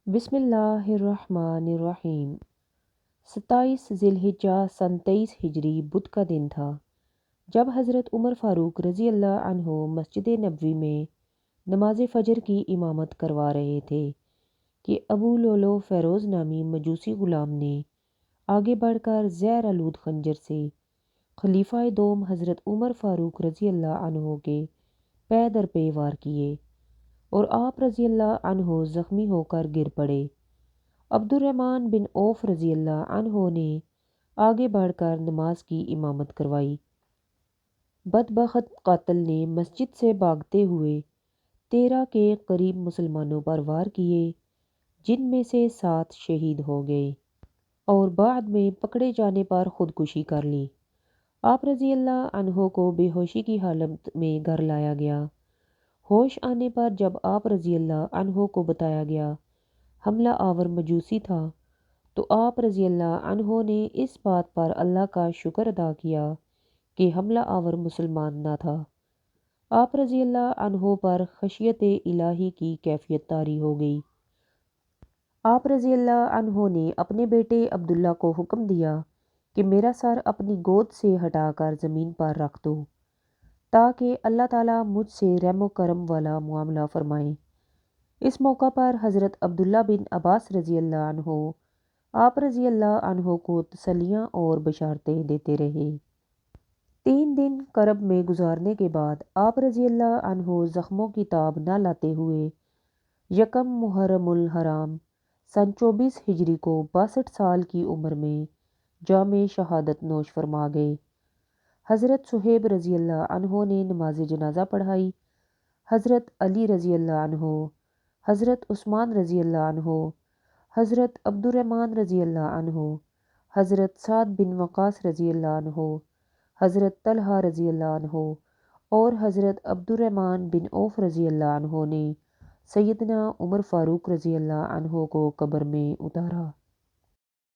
بسم اللہ الرحمن الرحیم۔ 27 ذی الحجہ سن 23 ہجری بدھ کا دن تھا جب حضرت عمر فاروق رضی اللہ عنہ مسجد نبوی میں نماز فجر کی امامت کروا رہے تھے کہ ابو لولو فیروز نامی مجوسی غلام نے آگے بڑھ کر زہر آلود خنجر سے خلیفہ دوم حضرت عمر فاروق رضی اللہ عنہ کے پے در پے وار کیے اور آپ رضی اللہ عنہ زخمی ہو کر گر پڑے۔ عبد الرحمن بن عوف رضی اللہ عنہ نے آگے بڑھ کر نماز کی امامت کروائی۔ بدبخت قاتل نے مسجد سے بھاگتے ہوئے 13 کے قریب مسلمانوں پر وار کیے، جن میں سے 7 شہید ہو گئے اور بعد میں پکڑے جانے پر خودکشی کر لی۔ آپ رضی اللہ عنہ کو بے ہوشی کی حالت میں گھر لایا گیا۔ ہوش آنے پر جب آپ رضی اللہ عنہ کو بتایا گیا حملہ آور مجوسی تھا تو آپ رضی اللہ عنہ نے اس بات پر اللہ کا شکر ادا کیا کہ حملہ آور مسلمان نہ تھا۔ آپ رضی اللہ عنہ پر خشیت الہی کی کیفیت طاری ہو گئی۔ آپ رضی اللہ عنہ نے اپنے بیٹے عبداللہ کو حکم دیا کہ میرا سر اپنی گود سے ہٹا کر زمین پر رکھ دو تاکہ اللہ تعالیٰ مجھ سے رحم و کرم والا معاملہ فرمائے۔ اس موقع پر حضرت عبداللہ بن عباس رضی اللہ عنہ آپ رضی اللہ عنہ کو تسلیاں اور بشارتیں دیتے رہے۔ 3 دن کرب میں گزارنے کے بعد آپ رضی اللہ عنہ زخموں کی تاب نہ لاتے ہوئے یکم محرم الحرام سن 24 ہجری کو 62 سال کی عمر میں جام شہادت نوش فرما گئے۔ حضرت صہیب رضی اللہ عنہ نے نماز جنازہ پڑھائی۔ حضرت علی رضی اللہ عنہ، حضرت عثمان رضی اللہ عنہ، حضرت عبد الرحمن رضی اللہ عنہ، حضرت سعد بن وقاص رضی اللہ عنہ، حضرت طلحہ رضی اللہ عنہ اور حضرت عبد الرحمن بن عوف رضی اللہ عنہ نے سیدنا عمر فاروق رضی اللہ عنہ کو قبر میں اتارا۔